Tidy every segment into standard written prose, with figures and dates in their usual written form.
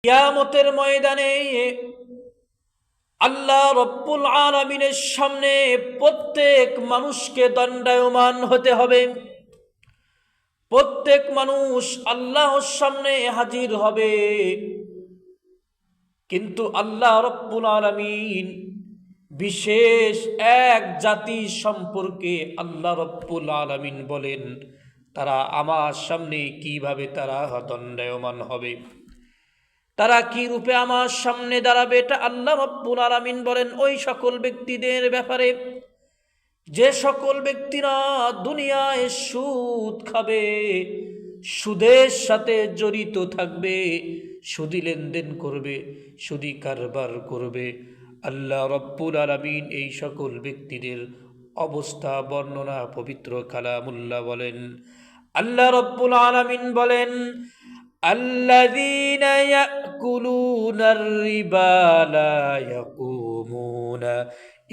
কিয়ামতের ময়দানে আল্লাহ রব্বুল আলামিনের সামনে প্রত্যেক মানুষকে দণ্ডায়মান হতে হবে। প্রত্যেক মানুষ আল্লাহর সামনে হাজির হবে, কিন্তু আল্লাহ রব্বুল আলামিন বিশেষ এক জাতি সম্পর্কে আল্লাহ রব্বুল আলামিন বলেন, তারা আমার সামনে কিভাবে তারা দণ্ডায়মান হবে, তারা কি রূপে আমার সামনে দাঁড়াবে, এটা আল্লাহ রব্বুল আলামিন বলেন ওই সকল ব্যক্তিদের ব্যাপারে যে সকল ব্যক্তিরা দুনিয়ায় সুদ খাবে, সুদের সাথে জড়িত থাকবে, সুদি লেনদেন করবে, সুদি কারবার করবে। আল্লাহ রব্বুল আলামিন এই সকল ব্যক্তিদের অবস্থা বর্ণনা পবিত্র কালামুল্লাহ বলেন। আল্লাহ রব্বুল আলামিন বলেন, الذين يأكلون الربا لا يقومون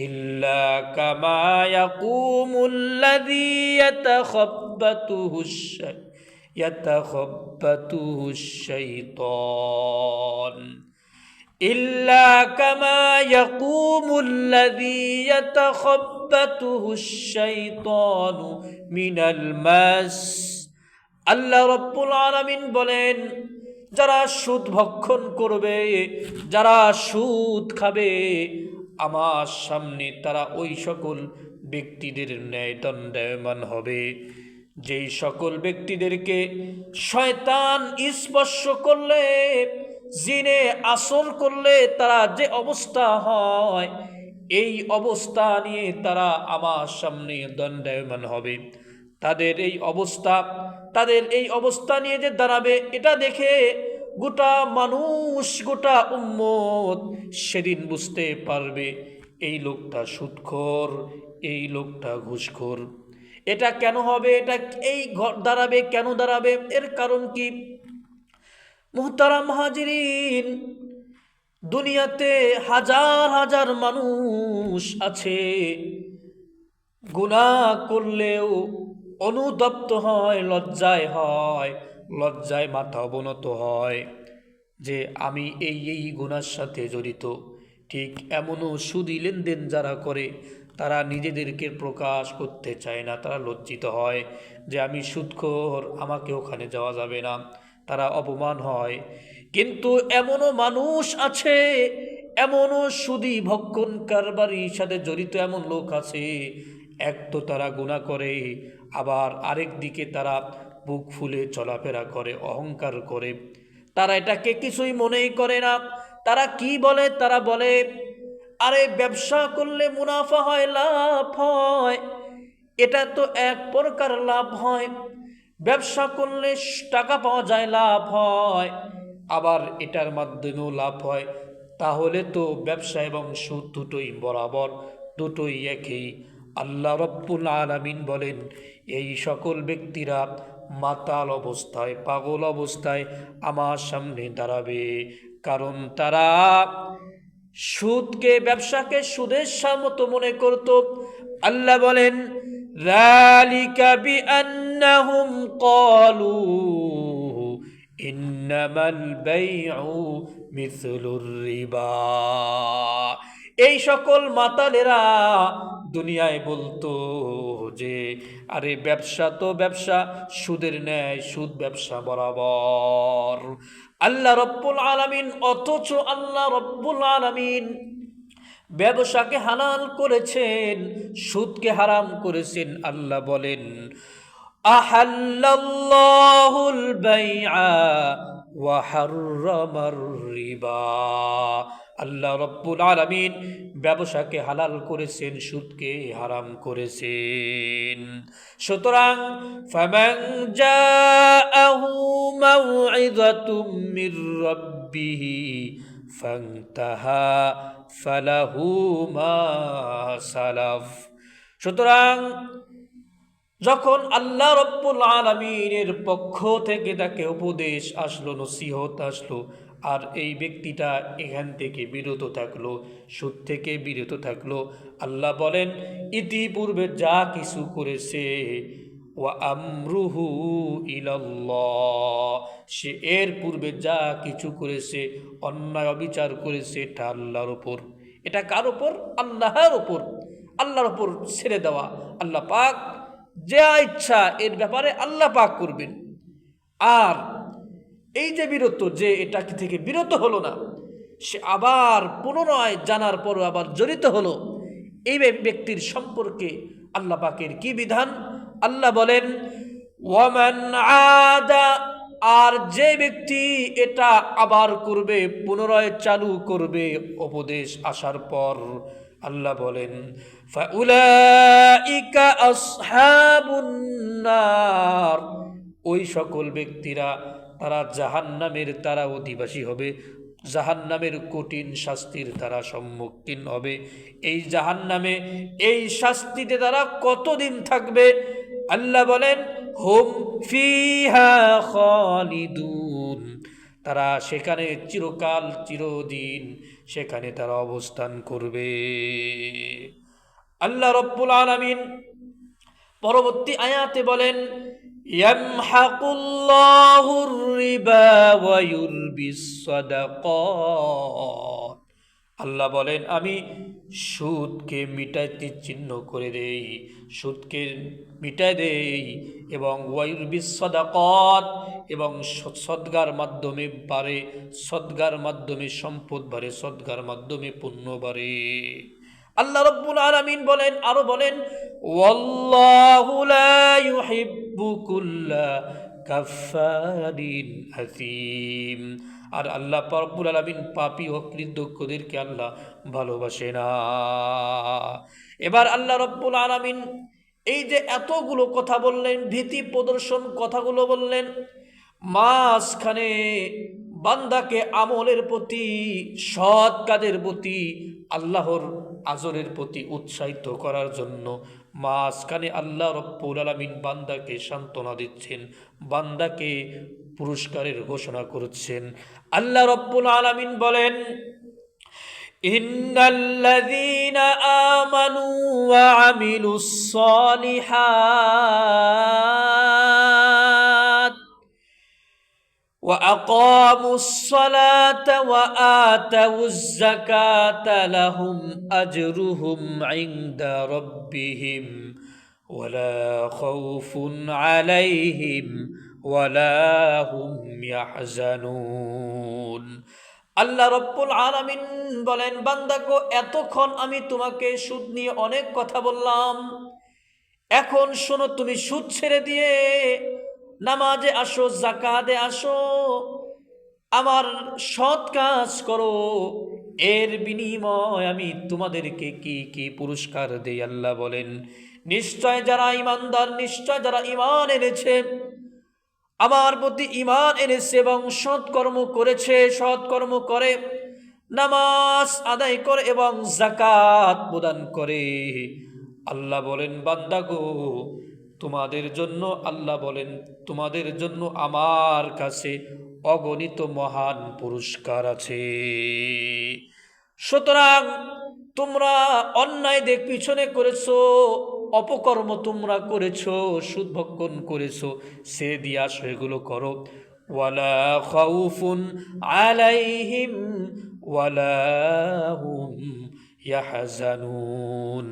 إلا كما يقوم الذي يتخبطه الشيطان إلا كما يقوم الذي يتخبطه الشيطان من المس। আল্লাহ রব্বুল আলামিন বলেন, যারা সুদ ভক্ষণ করবে, যারা সুদ খাবে, আমার সামনে তারা ওই সকল ব্যক্তিদের ন্যায় দণ্ডায়মান হবে যেই সকল ব্যক্তিদেরকে শয়তান স্পর্শ করলে, জিনে আসর করলে তারা যে অবস্থা হয়, এই অবস্থা নিয়ে তারা আমার সামনে দণ্ডায়মান হবে। তাদের এই অবস্থা নিয়ে যে দাঁড়াবে, এটা দেখে গোটা মানুষ, গোটা উম্মত সেদিন বুঝতে পারবে এই লোকটা সুদখোর, এই লোকটা ঘুষখোর। এটা কেন হবে, এটা এই দাঁড়াবে কেন দাঁড়াবে, এর কারণ কি? মুহতারাম হাজিরিন, দুনিয়াতে হাজার হাজার মানুষ আছে, গুনাহ করলেও অনুতপ্ত হয়, লজ্জায় মাথা অবনত হয় যে আমি এই গুনার সাথে জড়িত। ঠিক এমনও সুদি লেনদেন যারা করে, তারা নিজেদেরকে প্রকাশ করতে চায় না, তারা লজ্জিত হয় যে আমি সুদখোর, আমাকে ওখানে যাওয়া যাবে না, তারা অপমান হয়। কিন্তু এমনও মানুষ আছে, এমনও সুদি ভক্ষণ কারবারির সাথে জড়িত এমন লোক আছে, এক তো তারা গুনাহ করে, আবার আরেক দিকে তারা বুক ফুলে চলাফেরা করে, অহংকার করে। তারা এটাকে কিছুই মনেই করে না। তারা কি বলে? তারা বলে, আরে ব্যবসা করলে মুনাফা হয়, লাভ হয়, এটা তো এক প্রকার লাভ হয়, ব্যবসা করলে টাকা পাওয়া যায়, লাভ হয়, আবার এটার মাধ্যমেও লাভ হয়, তাহলে তো ব্যবসা এবং সুদ দুটোই বরাবর, দুটোই একই। আল্লাহ রব্বুল আলামিন বলেন, এই সকল ব্যক্তিরা মাতাল অবস্থায়, পাগল অবস্থায় আমার সামনে দাঁড়াবে, কারণ তারা সুদকে, ব্যবসাকে সুদের মতো মনে করত। আল্লাহ বলেন, যালিকা বিআন্নাহুম ক্বালু ইন্নামাল বাইউ মিসলুর রিবা। এই সকল মাতালেরা দুনিয়ায় বলতো যে আরে ব্যবসা তো ব্যবসা, সুদের ন্যায় সুদ ব্যবসা বরাবর। আল্লাহ রব্বুল আলামিন, অথচ আল্লাহ রব্বুল আলামিন ব্যবসাকে হালাল করেছেন, সুদকে হারাম করেছেন। আল্লাহ বলেন, আহাল্লাল্লাহুল বাইআ ওয়া হাররামার রিবা। আল্লাহ রব্বুল আলামিন ব্যবসাকে হালাল করেছেন, সুদকে হারাম করেছেন। সুতরাং ফামান জাআহু মাউইযাতুম মির রাব্বিহি ফান্তাহা ফালাহু মা সালাফ। সুতরাং যখন আল্লাহ রব্বুল আলামিনের পক্ষ থেকে তাকে উপদেশ আসলো, নসিহত আসলো, আর এই ব্যক্তিটা এখান থেকে বিরত থাকলো, সুদ থেকে বিরত থাকলো, আল্লাহ বলেন ইতিপূর্বে যা কিছু করেছে ওয়া আমরুহু ইলাল্লাহ, সে এর পূর্বে যা কিছু করেছে, অন্যায় অবিচার করেছে, এটা আল্লাহর ওপর। এটা কার ওপর? আল্লাহর ওপর। আল্লাহর ওপর ছেড়ে দেওয়া। আল্লাহ পাক যা ইচ্ছা এর ব্যাপারে আল্লাহ পাক করবেন। আর এই যে বিরত, যে এটা থেকে বিরত হলো না, সে আবার পুনরায় জানার পর আবার জড়িত হলো, এই ব্যক্তির সম্পর্কে আল্লাহ পাকের কি বিধান? আল্লাহ বলেন, ওয়ামান আদা, আর যে ব্যক্তি এটা আবার করবে, পুনরায় চালু করবে উপদেশ আসার পর, আল্লাহ বলেন, ফাউলাইকা আসহাবুন নার, ওই সকল ব্যক্তিরা তারা জাহান্নামের তারা অধিবাসী হবে, জাহান্নামের কঠিন শাস্তির তারা সম্মুখীন হবে। এই জাহান্নামে এই শাস্তিতে তারা কতদিন থাকবে? আল্লাহ বলেন, হুম ফিহা খালিদুন, তারা সেখানে চিরকাল চিরদিন সেখানে তারা অবস্থান করবে। আল্লাহ রব্বুল আলামিন পরবর্তী আয়াতে বলেন, ইয়ামহাকুল্লাহুর রিবা ওয়া ইউরবিস সাদাকাত, আল্লাহ বলেন আমি সুদকে মিটাইতে চিহ্ন করে দেই, সুদকে মিটাই দেই, এবং ওয়ায়ুরবিস সাদাকাত, এবং সদগার মাধ্যমে বাড়ে, সদগার মাধ্যমে সম্পদ বাড়ে, সদগার মাধ্যমে পুণ্য বাড়ে। আল্লাহ রাব্বুল আলামিন বলেন, আরো বলেন, ওয়াল্লাহু লা ইউহিব্বু কুল্লা কাফফারিন আযীম, আর আল্লাহ রাব্বুল আলামিন পাপী ও কৃতজ্ঞদেরকে আল্লাহ ভালোবাসে না। এবার আল্লাহ রাব্বুল আলামিন এই যে এতগুলো কথা বললেন, ভীতি প্রদর্শন কথাগুলো বললেন, মাঝখানে বান্দাকে আমলের প্রতি, সৎ কাজের প্রতি, আল্লাহর আজরের প্রতি উৎসাহিত করার জন্য মাঝখানে আল্লাহ রব্বুল আলামিন বান্দাকে সান্ত্বনা দিচ্ছেন, বান্দাকে পুরস্কারের ঘোষণা করছেন। আল্লাহ রব্বুল আলামিন বলেন, ইন্নাল্লাযীনা আমানু ওয়া আমিলুস সালিহাত ওয়া আকামুস সালাতা ওয়া আতাউজ যাকাতা লাহুম আজরুহুম ইনদা রাব্বিহিম ওয়ালা খাউফুন আলাইহিম ওয়ালা হুম ইয়াহজানুন। আল্লাহ রব্বুল আলামিন বলেন, বান্দাগো, এতক্ষণ আমি তোমাকে সুদ নিয়ে অনেক কথা বললাম, এখন শোনো, তুমি সুদ ছেড়ে দিয়ে নামাজে আসো, যাকাতে আসো, আমার সৎ কাজ করো, এর বিনিময় আমি তোমাদেরকে কি কি পুরস্কার দেই। আল্লাহ বলেন, নিশ্চয় যারা ঈমানদার, নিশ্চয় যারা ঈমান এনেছে, আমার প্রতি ঈমান এনেছে এবং সৎকর্ম করেছে, সৎকর্ম করে, নামাজ আদায় করে এবং যাকাত প্রদান করে, আল্লাহ বলেন, বান্দা গো, তোমাদের জন্য, আল্লাহ বলেন, তোমাদের জন্য আমার কাছে অগণিত মহান পুরস্কার আছে। সুতরাং তোমরা অন্যায় দিক পিছনে করেছো, অপকর্ম তোমরা করেছো, সুদ ভক্ষণ করেছো, সে দিয়ে আসো, এগুলো করো। ওয়ালা খাউফুন আলাইহিম ওয়ালা হুম ইয়াহজানুন,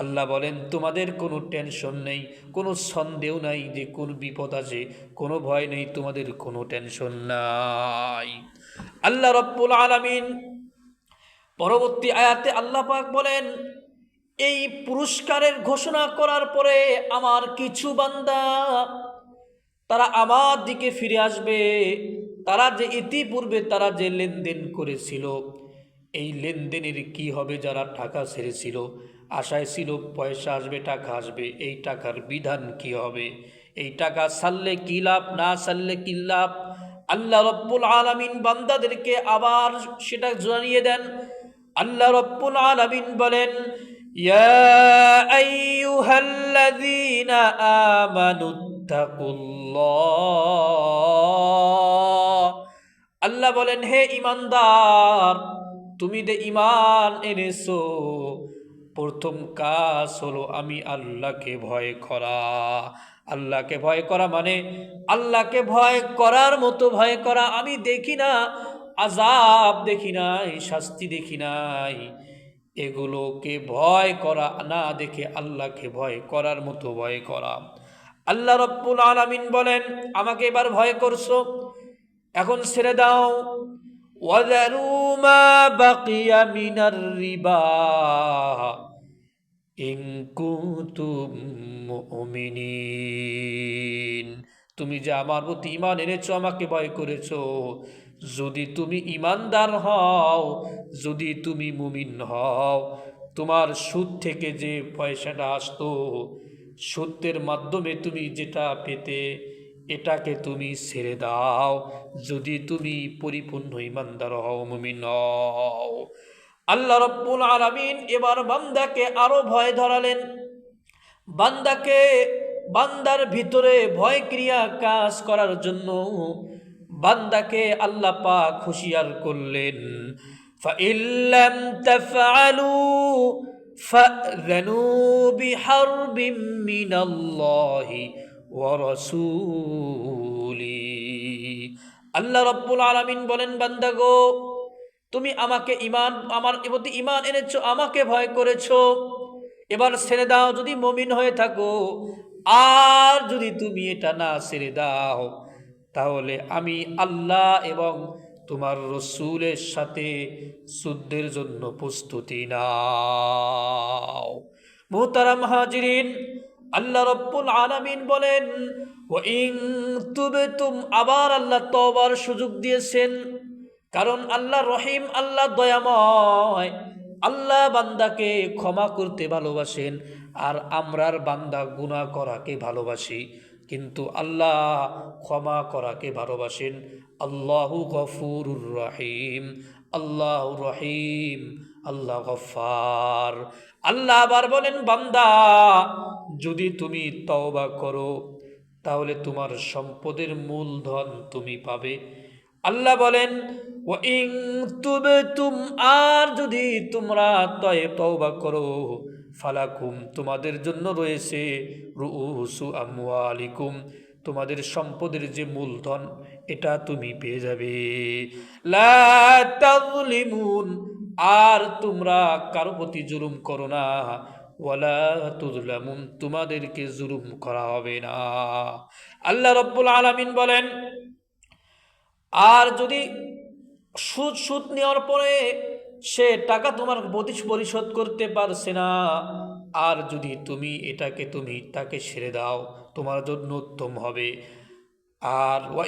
আল্লাহ বলেন, তোমাদের কোনো টেনশন নেই, কোনো সন্দেহ নাই যে কোন বিপদ আছে, কোনো ভয় নেই, তোমাদের কোনো টেনশন নাই। আল্লাহ রব্বুল আলামিন পরবর্তী আয়াতে আল্লাহ পাক বলেন, এই পুরস্কারের ঘোষণা করার পরে আমার কিছু বান্দা তারা আমার দিকে ফিরে আসবে, তারা যে ইতিপূর্বে তারা যে লেনদেন করেছিল, এই লেনদেনের কি হবে? যারা টাকা ছেড়েছিল, আশায় ছিল পয়সা আসবে, টাকা আসবে, এই টাকার বিধান কি হবে? এই টাকা ছাড়লে কি লাভ, না ছাড়লে কি লাভ? আল্লাহ রব্বুল আলামিন বান্দাদেরকে আবার সেটা জানিয়ে দেন। আল্লাহ রব্বুল আলামিন বলেন, ইয়া আইয়ুহাল্লাযীনা আমানুত্তাকুল্লাহ, আল্লাহ বলেন, হে ঈমানদার, তুমি যে ঈমান এনেছো, প্রথম কাজ হলো আমি আল্লাহকে ভয় করা, আল্লাহকে ভয় করা মানে আল্লাহকে ভয় করার মতো ভয় করা। আমি দেখি না আযাব, দেখি নাই শাস্তি, দেখি নাই, এগুলোকে ভয় করা না দেখে আল্লাহকে ভয় করার মতো ভয় করা। আল্লাহ রাব্বুল আলামিন বলেন, আমাকে এবার ভয় করছো, এখন ছেড়ে দাও। ওয়াযারু মা বাকিয়া মিনার রিবা ইন কুনতুম মুমিনিন। তুমি যে আমার প্রতি ঈমান এনেছো, আমাকে ভয় করেছো, যদি তুমি ঈমানদার হও, যদি তুমি মুমিন হও, তোমার সুদ থেকে যে পয়সাটা আসতো, সত্যের মাধ্যমে তুমি যেটা পেতে, এটাকে তুমি ছেড়ে দাও, যদি তুমি পরিপূর্ণ ঈমানদার হও, মুমিন হও। আল্লাহ রাব্বুল আলামিন এবার বান্দাকে আরো ভয় ধরালেন। বান্দাকে, বান্দার ভিতরে ভয় ক্রিয়া কাজ করার জন্য বান্দাকে আল্লাহ পাক হুঁশিয়ার করলেন। ফাইল্লাম তাফআলু ফাযানু বিহারবিম মিনাল্লাহি ওয়া রাসূলি। আল্লাহ রাব্বুল আলামিন বলেন, বান্দা গো, তুমি আমাকে ঈমান, আমার প্রতি ঈমান এনেছো, আমাকে ভয় করেছো, এবার ছেড়ে দাও যদি মুমিন হয়ে থাকো। আর যদি তুমি এটা না ছেড়ে দাও, তাহলে আমি আল্লাহ এবং তোমার রসূলের সাথে যুদ্ধের জন্য প্রস্তুতি নাও। মুহতারাম হাজিরিন, আল্লাহ রাব্বুল আলামিন বলেন, ওয়া ইন তুবতুম, আবার আল্লাহ তওবার সুযোগ দিয়েছেন। কারণ আল্লাহ রহিম, আল্লাহ দয়াময়, আল্লাহ বান্দাকে ক্ষমা করতে ভালোবাসেন, আর আমরার বান্দা গুনাহ করাকে ভালোবাসি, কিন্তু আল্লাহ ক্ষমা করাকে ভালোবাসেন। আল্লাহু গফুরুর রহিম, আল্লাহ রহিম, আল্লাহ গফফার। আল্লাহ আবার বলেন, বান্দা, যদি তুমি তওবা করো, তাহলে তোমার সম্পদের মূলধন তুমি পাবে। আল্লাহ বলেন, ওয়া ইন তুবতুম, আর যদি তোমরা তওবা করো, ফালাকুম, তোমাদের জন্য রয়েছে রুউসু আমওয়ালিকুম, তোমাদের সম্পদের যে মূলধন, এটা তুমি পেয়ে যাবে। লা তাযলিমুন, আর তোমরা কারো প্রতি জুলুম করো না। ওয়ালা তুযলামুন, তোমাদেরকে জুলুম করা হবে না। আল্লাহ রাব্বুল আলামিন বলেন, আর যদি সুদ নেওয়ার পরে সে টাকা তোমার পরিশোধ করতে পারছে না, আর যদি তুমি এটাকে তুমি তাকে ছেড়ে দাও, তোমার জন্য উত্তম হবে। আর ওয়া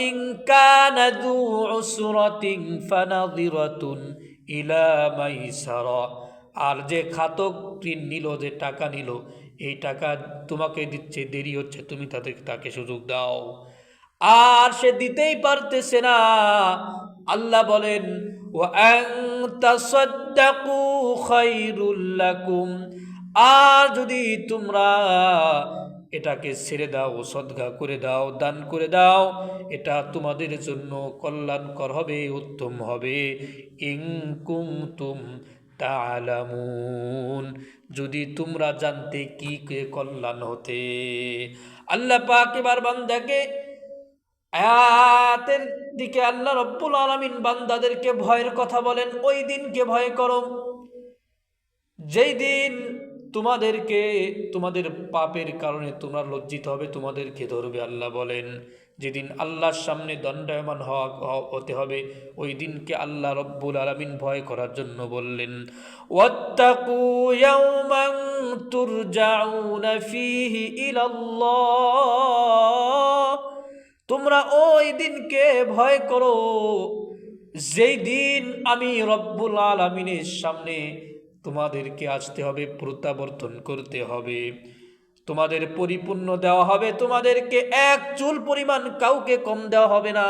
ইন কানা যু উসরাতিন ফানাযিরাতুন ইলা মাইসারা, আর যে খাতক ঋণ নিল, যে টাকা নিল, এই টাকা তোমাকে দিচ্ছে, দেরি হচ্ছে, তুমি তাকে সুযোগ দাও। আর সে দিতেই পারতেছে না, আল্লাহ বলেন, ওয়া আন তাসাদ্দাকু খায়রুল লাকুম, আর যদি তোমরা এটাকে ছেড়ে দাও, সদকা করে দাও, দান করে দাও, এটা তোমাদের জন্য কল্যাণকর হবে, উত্তম হবে। ইন কুনতুম তা'লামুন, যদি তোমরা জানতে কি কল্যাণ হতে। আল্লাহ পাক এবার বান্দাকে আয়াতের দিকে, আল্লাহ রাব্বুল আলামিন বান্দাদেরকে ভয়ের কথা বলেন। ওই দিনকে ভয় করো, যেই দিন তোমাদেরকে তোমাদের পাপের কারণে তোমরা লজ্জিত হবে, তোমাদেরকে ধরবে। আল্লাহ বলেন, যেদিন আল্লাহর সামনে দণ্ডায়মান হতে হবে, ওই দিনকে আল্লাহ রাব্বুল আলামিন ভয় করার জন্য বললেন, ওয়াত্তাকু ইয়াওমান তুরজাউনা ফীহি ইলাল্লাহ, তোমরা ওই দিনকে ভয় করো, যেই দিন আমি রব্বুল আলামিনের সামনে তোমাদেরকে আসতে হবে, প্রত্যাবর্তন করতে হবে, তোমাদের পরিপূর্ণ দেওয়া হবে, তোমাদেরকে এক চুল পরিমাণ কাউকে কম দেওয়া হবে না।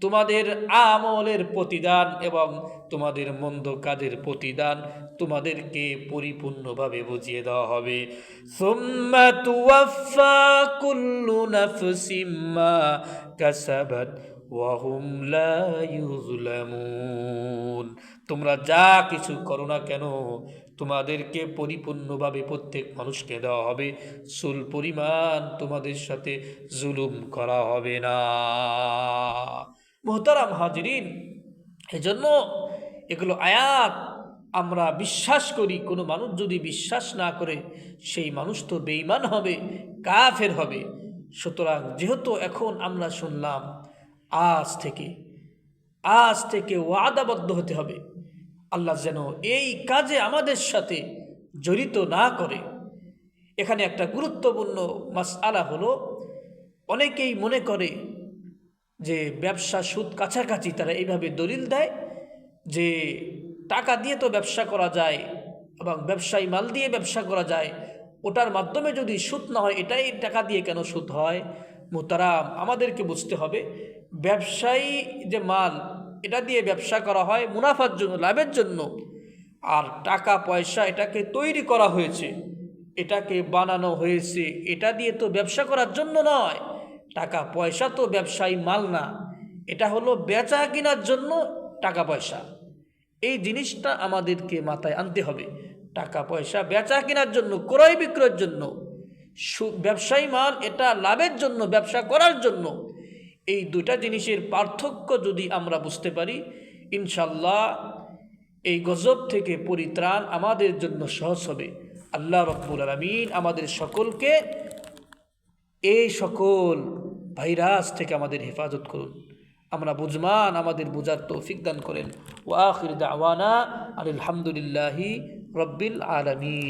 তোমাদের আমলের প্রতিদান এবং তোমাদের মন্দ কাজের প্রতিদান তোমাদেরকে পরিপূর্ণভাবে বুঝিয়ে দেওয়া হবে। সুম্মা তুওয়াফা কুল্লু নাফসিম মা কাসাবাত ওয়া হুম লা ইউযলামুন, তোমরা যা কিছু করো না কেন, তোমাদেরকে পরিপূর্ণভাবে প্রত্যেক মানুষকে দেওয়া হবে, চুল পরিমাণ তোমাদের সাথে জুলুম করা হবে না। মোহতারাম হাজিরিন, এজন্য এগুলো আয়াত আমরা বিশ্বাস করি। কোনো মানুষ যদি বিশ্বাস না করে সেই মানুষ তো বেঈমান হবে, কাফের হবে। সুতরাং যেহেতু এখন আমরা শুনলাম, আজ থেকে ওয়াদাবদ্ধ হতে হবে আল্লাহ যেন এই কাজে আমাদের সাথে জড়িত না করে। এখানে একটা গুরুত্বপূর্ণ মাসআলা হলো, অনেকেই মনে করে যে ব্যবসা সুদ কাছাকাছি, তারা এইভাবে দলিল দেয় যে টাকা দিয়ে তো ব্যবসা করা যায় এবং ব্যবসায়ী মাল দিয়ে ব্যবসা করা যায়, ওটার মাধ্যমে যদি সুদ না হয় এটাই টাকা দিয়ে কেন সুদ হয়? মুহতারাম, আমাদেরকে বুঝতে হবে ব্যবসায়ী যে মাল, এটা দিয়ে ব্যবসা করা হয় মুনাফার জন্য, লাভের জন্য। আর টাকা পয়সা এটাকে তৈরি করা হয়েছে, এটাকে বানানো হয়েছে, এটা দিয়ে তো ব্যবসা করার জন্য নয়। টাকা পয়সা তো ব্যবসায়ী মাল না, এটা হলো বেচা কেনার জন্য টাকা পয়সা। এই জিনিসটা আমাদেরকে মাথায় আনতে হবে। টাকা পয়সা বেচা কেনার জন্য, ক্রয় বিক্রয়ের জন্য। ব্যবসায়ী মাল এটা লাভের জন্য, ব্যবসা করার জন্য। এই দুটা জিনিসের পার্থক্য যদি আমরা বুঝতে পারি, ইনশাল্লাহ এই গজব থেকে পরিত্রাণ আমাদের জন্য সহজ হবে। আল্লাহ রাব্বুল আলামিন আমাদের সকলকে এই সকল ভাইরাস থেকে আমাদের হেফাজত করুন। আমরা বুঝমান, আমাদের বুঝার তৌফিক দান করেন। ওয়া আখির দাওয়ানা আলহামদুলিল্লাহি রাব্বিল আলামিন।